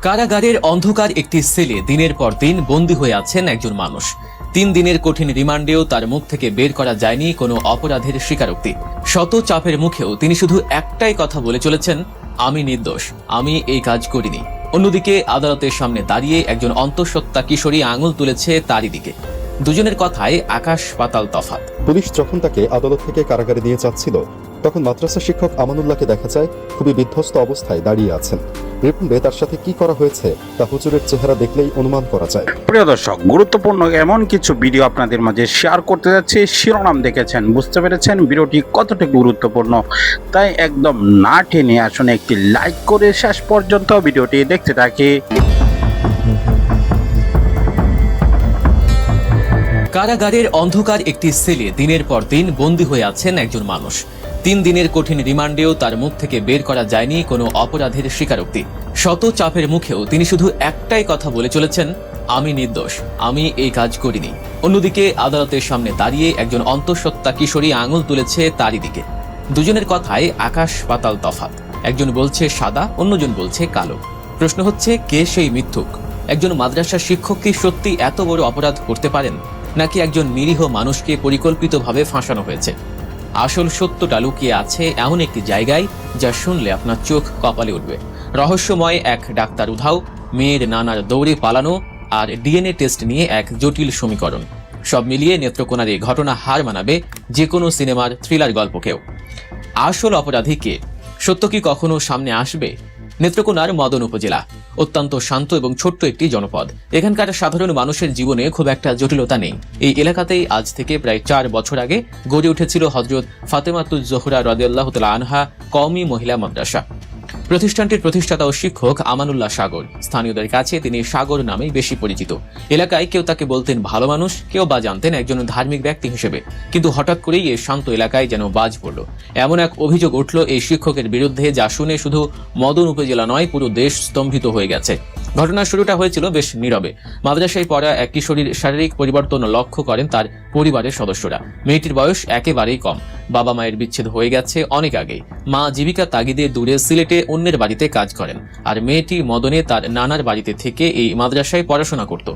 কারাগারের অন্ধকার একটি সেলে দিনের পর দিন বন্দী হয়ে আছেন একজন মানুষ। 3 দিনের কঠিন রিমান্ডেও তার মুখ থেকে বের করা যায়নি কোনো অপরাধের স্বীকারোক্তি। শত চাপের মুখেও তিনি শুধু একটাই কথা বলে চলেছেন, আমি নির্দোষ, আমি এই কাজ করিনি। অন্যদিকে আদালতের সামনে দাঁড়িয়ে একজন অন্তঃসত্ত্বা কিশোরী আঙুল তুলেছে তারই দিকে। দুজনের কথায় আকাশ পাতাল তফাৎ। পুলিশ যখন তাকে আদালত থেকে কারাগারে নিয়ে যাচ্ছিল তখন মাদ্রাসা শিক্ষক আমানুল্লাহকে দেখা যায় খুবই বিধ্বস্ত অবস্থায় দাঁড়িয়ে আছেন। রিমান্ডে তার সাথে কি করা হয়েছে তা হুজুরের চেহারা দেখলেই অনুমান করা যায়। প্রিয় দর্শক, গুরুত্বপূর্ণ এমন কিছু ভিডিও আপনাদের মাঝে শেয়ার করতে যাচ্ছি। শিরোনাম দেখেছেন, বুঝতে পেরেছেন ভিডিওটি কতটুকু গুরুত্বপূর্ণ, তাই একদম না টেনে আসুন একটি লাইক করে শেষ পর্যন্ত ভিডিওটি দেখতে থাকি। কারাগারের অন্ধকার একটি সেলে দিনের পর দিন বন্দী হয়ে আছেন একজন মানুষ। 3 দিনের কঠিন রিমান্ডেও তার মুখ থেকে বের করা যায়নি কোনো অপরাধের স্বীকারোক্তি। শত চাপের মুখেও তিনি শুধু একটাই কথা বলে চলেছেন, আমি নির্দোষ, আমি এই কাজ করিনি। অন্যদিকে আদালতের সামনে দাঁড়িয়ে একজন অন্তঃসত্ত্বা কিশোরী আঙুল তুলেছে তারই দিকে। দুজনের কথায় আকাশ পাতাল তফাৎ। একজন বলছে সাদা, অন্যজন বলছে কালো। প্রশ্ন হচ্ছে, কে সেই মিথ্যুক? একজন মাদ্রাসা শিক্ষক কি সত্যি এত বড় অপরাধ করতে পারেন, নাকি একজন নিরীহ মানুষকে পরিকল্পিতভাবে ফাঁসানো হয়েছে? আসল সত্যটা লুকিয়ে আছে এমন একটি জায়গায় যা শুনলে আপনার চোখ কপালে উঠবে। রহস্যময় এক ডাক্তার উধাও, মেয়ের নানার দৌড়ে পালানো, আর ডিএনএ টেস্ট নিয়ে এক জটিল সমীকরণ। সব মিলিয়ে নেত্রকোনার এই ঘটনা হার মানাবে যে কোনো সিনেমার থ্রিলার গল্পকেও। আসল অপরাধী কে? সত্য কি কখনো সামনে আসবে? নেত্রকোনার মদন উপজেলা অত্যন্ত শান্ত এবং ছোট্ট একটি জনপদ। এখানকার সাধারণ মানুষের জীবনে খুব একটা জটিলতা নেই। এই এলাকাতেই আজ থেকে প্রায় 4 বছর আগে গড়ে উঠেছিল হযরত ফাতেমাতুজ জোহরা রাদিয়াল্লাহু তাআলা আনহা কওমি মহিলা মাদ্রাসা। প্রতিষ্ঠানটির প্রতিষ্ঠাতা ও শিক্ষক আমানুল্লাহ সাগর। স্থানীয়দের কাছে তিনি সাগর নামেই বেশি পরিচিত। এলাকায় কেউ তাকে বলতেন ভালো মানুষ, কেউ বা জানতেন একজন ধার্মিক ব্যক্তি হিসেবে। কিন্তু হঠাৎ করেই এই শান্ত এলাকায় যেন বাজ পড়ল। এমন এক অভিযোগ উঠল এই শিক্ষকের বিরুদ্ধে, যা শুনে শুধু মদন উপজেলা নয়, পুরো দেশ স্তম্ভিত হয়ে গেছে। ঘটনার শুরুটা হয়েছিল বেশ নীরবে। মাদ্রাসায় পড়া এক কিশোরীর শারীরিক পরিবর্তন লক্ষ্য করেন তার পরিবারের সদস্যরা। মেয়েটির বয়স একেবারেই কম। বাবা মায়ের বিচ্ছেদ হয়ে গেছে অনেক আগেই। মা জীবিকা তাগিদে দূরে সিলেটে অন্যের বাড়িতে কাজ করেন, আর মেয়েটি মদনে তার নানার বাড়িতে থেকে এই মাদ্রাসায় পড়াশোনা করত।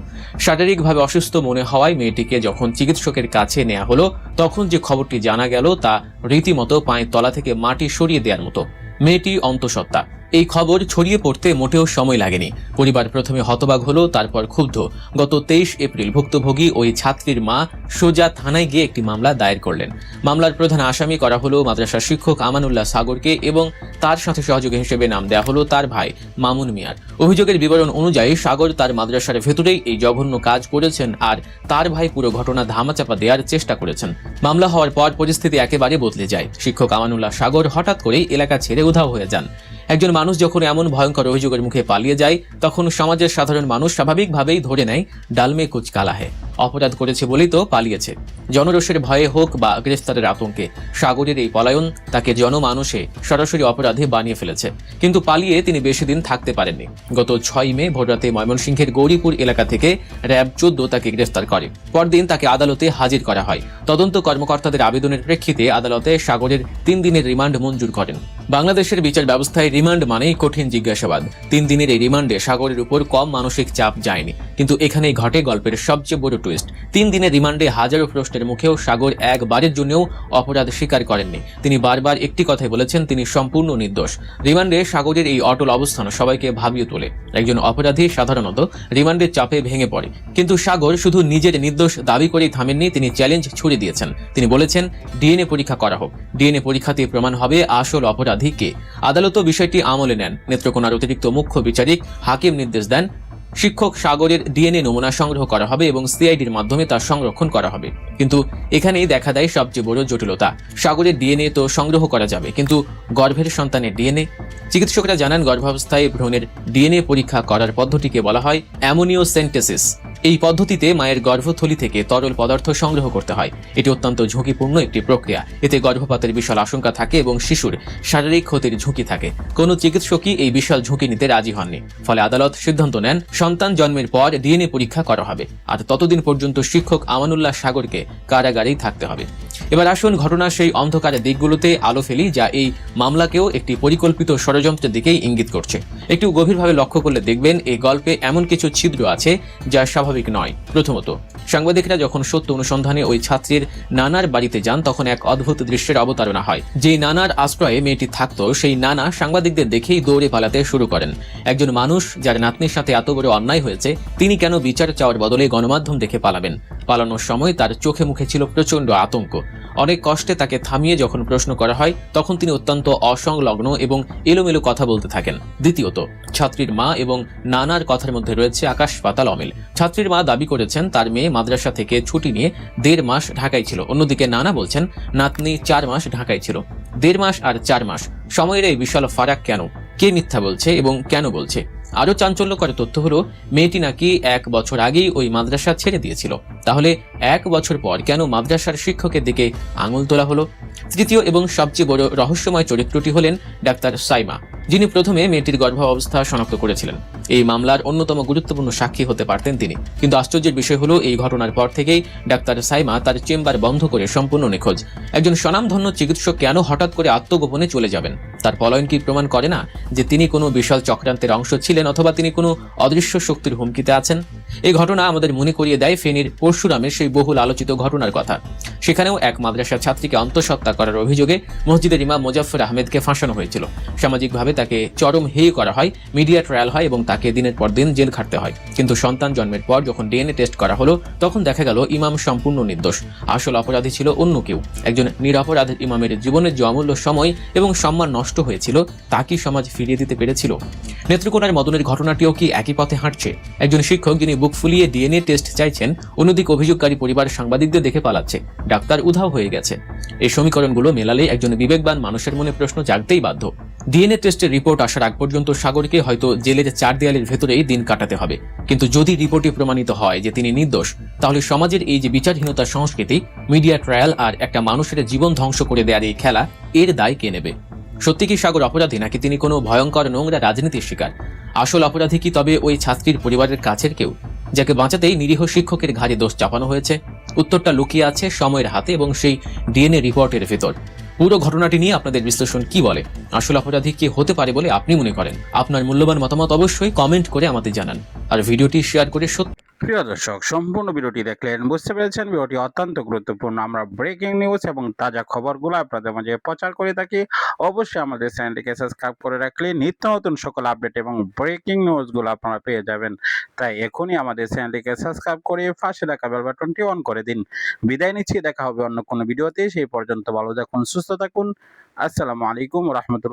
শারীরিকভাবে অসুস্থ মনে হওয়ায় মেয়েটিকে যখন চিকিৎসকের কাছে নেওয়া হলো, তখন যে খবরটি জানা গেল তা রীতিমতো পায়ের তলা থেকে মাটি সরিয়ে দেওয়ার মতো। মেয়েটি অন্তঃসত্ত্বা। এই খবর ছড়িয়ে পড়তে মোটেও সময় লাগেনি। পরিবার প্রথমে হতবাক হলো, তারপর ক্ষুব্ধ। গত 23 এপ্রিল ভুক্তভোগী ওই ছাত্রীর মা সোজা থানায় গিয়ে একটি মামলা দায়ের করলেন। মামলার প্রধান আসামি করা হলো মাদ্রাসা শিক্ষক আমানুল্লাহ সাগরকে, এবং তার সাথে সহযোগী হিসেবে নাম দেওয়া হলো তার ভাই মামুন মিয়ার। অভিযোগের বিবরণ অনুযায়ী সাগর তার মাদ্রাসার ভেতরেই এই জঘন্য কাজ করেছেন, আর তার ভাই পুরো ঘটনা ধামাচাপা দেওয়ার চেষ্টা করেছেন। মামলা হওয়ার পর পরিস্থিতি একেবারে বদলে যায়। শিক্ষক আমানুল্লাহ সাগর হঠাৎ করেই এলাকা ছেড়ে উধাও হয়ে যান। একজন মানুষ যখন এমন ভয়ঙ্কর অভিযোগের মুখে পালিয়ে যায়, তখন সমাজের সাধারণ মানুষ স্বাভাবিকভাবেই ধরে নেয় ডালমে কুচ কালা হে, অপরাধ করেছে বলেই তো পালিয়েছে। জনরোষের ভয়ে হোক বা গ্রেফতারের আতঙ্কে সাগরের এই পলায়ন তাকে জনমানুষে সরাসরি অপরাধী বানিয়ে ফেলেছে। কিন্তু পালিয়ে তিনি বেশি দিন থাকতে পারেননি। গত 6 মে ভোররাতে ময়মনসিংহের গৌরীপুর এলাকা থেকে র‍্যাব 14 তাকে গ্রেফতার করে। পরদিন তাকে আদালতে হাজির করা হয়। তদন্ত কর্মকর্তাদের আবেদনের প্রেক্ষিতে আদালতে সাগরের 3 দিনের রিমান্ড মঞ্জুর করেন। বাংলাদেশের বিচার ব্যবস্থায় রিমান্ড মানেই কঠিন জিজ্ঞাসাবাদ। 3 দিনের এই রিমান্ডে সাগরের উপর কম মানসিক চাপ যায়নি। কিন্তু এখানেই ঘটে গল্পের সবচেয়ে বড় টুইস্ট। 3 দিনের রিমান্ডে হাজারো প্রশ্নের মুখেও সাগর একবারের জন্যও অপরাধ স্বীকার করেননি। তিনি বারবার একটি কথাই বলেছেন, তিনি সম্পূর্ণ নির্দোষ। রিমান্ডে সাগরের এই অটল অবস্থান সবাইকে ভাবিয়ে তোলে। একজন অপরাধী সাধারণত রিমান্ডের চাপে ভেঙে পড়ে, কিন্তু সাগর শুধু নিজের নির্দোষ দাবি করেই থামেননি, তিনি চ্যালেঞ্জ ছুড়ে দিয়েছেন। তিনি বলেছেন, ডিএনএ পরীক্ষা করা হোক। ডিএনএ পরীক্ষাতে প্রমাণ হবে আসল অপরাধী কে। আদালতও বিষয়টি আমলে নেন। নেত্রকোনার অতিরিক্ত মুখ্য বিচারিক হাকিম নির্দেশ দেন, শিক্ষক সাগরের ডিএনএ নমুনা সংগ্রহ করা হবে এবং সিআইডির মাধ্যমে তা সংরক্ষণ করা হবে। কিন্তু এখানেই দেখা দেয় সবচেয়ে বড় জটিলতা। সাগরের ডিএনএ তো সংগ্রহ করা যাবে, কিন্তু গর্ভের সন্তানের ডিএনএ? চিকিৎসকরা জানান, গর্ভাবস্থায় ভ্রূণের ডিএনএ পরীক্ষা করার পদ্ধতিকে বলা হয় অ্যামোনিওসেন্টেসিস। এই পদ্ধতিতে মায়ের গর্ভথলি থেকে তরল পদার্থ সংগ্রহ করতে হয়। এটি অত্যন্ত ঝুঁকিপূর্ণ একটি প্রক্রিয়া। এতে গর্ভপাতের বিশাল আশঙ্কা থাকে এবং শিশুর শারীরিক ক্ষতির ঝুঁকি থাকে। কোনো চিকিৎসকই এই বিশাল ঝুঁকি নিতে রাজি হননি। ফলে আদালত সিদ্ধান্ত নেন, সন্তান জন্মের পর ডিএনএ পরীক্ষা করা হবে, আর ততদিন পর্যন্ত শিক্ষক আমানুল্লাহ সাগরকে কারাগারেই থাকতে হবে। এবার আসুন ঘটনার সেই অন্ধকারের দিকগুলোতে আলো ফেলি, যা এই মামলাকেও একটি পরিকল্পিত ষড়যন্ত্রের দিকেই ইঙ্গিত করছে। একটু গভীরভাবে লক্ষ্য করলে দেখবেন এই গল্পে এমন কিছু ছিদ্র আছে যা স্বাভাবিক নয়। প্রথমত, সাংবাদিকরা যখন সত্য অনুসন্ধানে ওই ছাত্রীর নানার বাড়িতে যান তখন এক অদ্ভুত দৃশ্যের অবতারণা হয়। যেই নানার আশ্রয়ে মেয়েটি থাকতো সেই নানা সাংবাদিকদের দেখেই দৌড়ে পালাতে শুরু করেন। একজন মানুষ যার নাতনির সাথে এত বড় অন্যায় হয়েছে, তিনি কেন বিচার চাওয়ার বদলে গণমাধ্যম দেখে পালাবেন? পালানোর সময় তার চোখে মুখে ছিল প্রচন্ড আতঙ্ক। অনেক কষ্টে তাকে থামিয়ে যখন প্রশ্ন করা হয় তখন তিনি অত্যন্ত অসংলগ্ন এবং এলোমেলো কথা বলতে থাকেন। দ্বিতীয়ত, ছাত্রীর মা এবং নানার কথার মধ্যে রয়েছে আকাশ পাতাল অমিল। ছাত্রীর মা দাবি করেছেন তার মেয়ে মাদ্রাসা থেকে ছুটি নিয়ে 1.5 মাস ঢাকায় ছিল। অন্যদিকে নানা বলছেন নাতনি 4 মাস ঢাকায় ছিল। 1.5 মাস আর 4 মাস সময়ের এই বিশাল ফারাক কেন? কে মিথ্যা বলছে এবং কেন বলছে? আরো চাঞ্চল্যকর তথ্য হলো মেয়েটি নাকি 1 বছর আগেই ওই মাদ্রাসা ছেড়ে দিয়েছিল। তাহলে 1 বছর পর কেন মাদ্রাসার শিক্ষকের দিকে আঙুল তোলা হলো? তৃতীয় এবং সবচেয়ে বড় রহস্যময় চরিত্রটি হলেন ডাক্তার সাইমা, যিনি প্রথমে মেয়েটির গর্ভাবস্থা শনাক্ত করেছিলেন। এই মামলার অন্যতম গুরুত্বপূর্ণ সাক্ষী হতে পারতেন তিনি। কিন্তু আশ্চর্যের বিষয় হলো এই ঘটনার পর থেকেই ডাক্তার সাইমা তার চেম্বার বন্ধ করে সম্পূর্ণ নিখোঁজ। একজন স্বনামধন্য চিকিৎসক কেন হঠাৎ করে আত্মগোপনে চলে যাবেন? তার পলায়ন কি প্রমাণ করে না যে তিনি কোনো বিশাল চক্রান্তের অংশ ছিলেন অথবা তিনি কোনো অদৃশ্য শক্তির হুমকিতে আছেন? এই ঘটনা আমাদের মনে করিয়ে দেয় ফেনীর পরশুরামের সেই বহুল আলোচিত ঘটনার কথা। সেখানেও এক মাদ্রাসার ছাত্রীকে অন্তঃসত্ত্বা করার অভিযোগে মসজিদের ইমাম মোজাফফর আহমেদকে ফাঁসানো হয়েছিল। সামাজিকভাবে তাকে চরম হেয় করা হয়, মিডিয়া ট্রায়াল হয় এবং তাকে দিনের পর দিন জেল খাটতে হয়। কিন্তু সন্তান জন্মের পর যখন ডিএনএ টেস্ট করা হলো তখন দেখা গেল ইমাম সম্পূর্ণ নির্দোষ। আসল অপরাধী ছিল অন্য কেউ। একজন নিরপরাধ ইমামের জীবনের যে অমূল্য সময় এবং সম্মান নষ্ট হয়েছিল তা কি সমাজ ফিরিয়ে দিতে পেরেছিল? নেত্রকোনার মদনের ঘটনাটিও কি একই পথে হাঁটছে? একজন শিক্ষক যিনি বুক ফুলিয়ে ডিএনএ টেস্ট চাইছেন, অন্যদিকে অভিযোগকারী পরিবার সাংবাদিকদের দেখে পালাচ্ছে, ডাক্তার উধাও হয়ে গেছে। এই সমীকরণগুলো মেলালে একজন বিবেকবান মানুষের মনে প্রশ্ন জাগতেই বাধ্য। ডিএনএ টেস্টের রিপোর্ট আসার আগ পর্যন্ত সাগরকে হয়তো জেলের 4 দেয়ালের ভেতরেই দিন কাটাতে হবে। কিন্তু যদি রিপোর্টে প্রমাণিত হয় যে তিনি নির্দোষ, তাহলে সমাজের এই যে বিচারহীনতার সংস্কৃতি, মিডিয়া ট্রায়াল আর একটা মানুষের জীবন ধ্বংস করে দেওয়ার এই খেলা, এর দায় কে নেবে? সত্যি কি সাগর অপরাধী নাকি তিনি কোনো ভয়ঙ্কর নোংরা রাজনীতির শিকার? আসল অপরাধী কি তবে ওই ছাত্রীর পরিবারের কাছের কেউ, যাকে বাঁচাতেই নিরীহ শিক্ষকের ঘাড়ে দোষ চাপানো হয়েছে? উত্তরটা লুকিয়ে আছে সময়ের হাতে এবং সেই ডিএনএ রিপোর্টের ভেতর। পুরো ঘটনাটি নিয়ে আপনাদের বিশ্লেষণ কি বলে? আসল অপরাধী কে হতে পারে বলে আপনি মনে করেন? আপনার মূল্যবান মতামত অবশ্যই কমেন্ট করে আমাদের জানান আর ভিডিওটি শেয়ার করে প্রিয় দর্শক, সম্পূর্ণ ভিডিওটি দেখলেন, বুঝতে পেরেছেন ভিডিওটি অত্যন্ত গুরুত্বপূর্ণ। আমরা ব্রেকিং নিউজ এবং তাজা খবরগুলো আপনাদের মাঝে প্রচার করে থাকি। অবশ্যই আমাদের চ্যানেলটিকে সাবস্ক্রাইব করে রাখলে নিত্য নতুন সকল আপডেট এবং ব্রেকিং নিউজগুলো আপনারা পেয়ে যাবেন। তাই এখনই আমাদের চ্যানেলটিকে সাবস্ক্রাইব করে পাশে থাকা বেল বাটনটি অন করে দিন। বিদায় নিচ্ছি, দেখা হবে অন্য কোনো ভিডিওতে। সেই পর্যন্ত ভালো থাকুন, সুস্থ থাকুন। আসসালামু আলাইকুম রহমতুল্লাহ।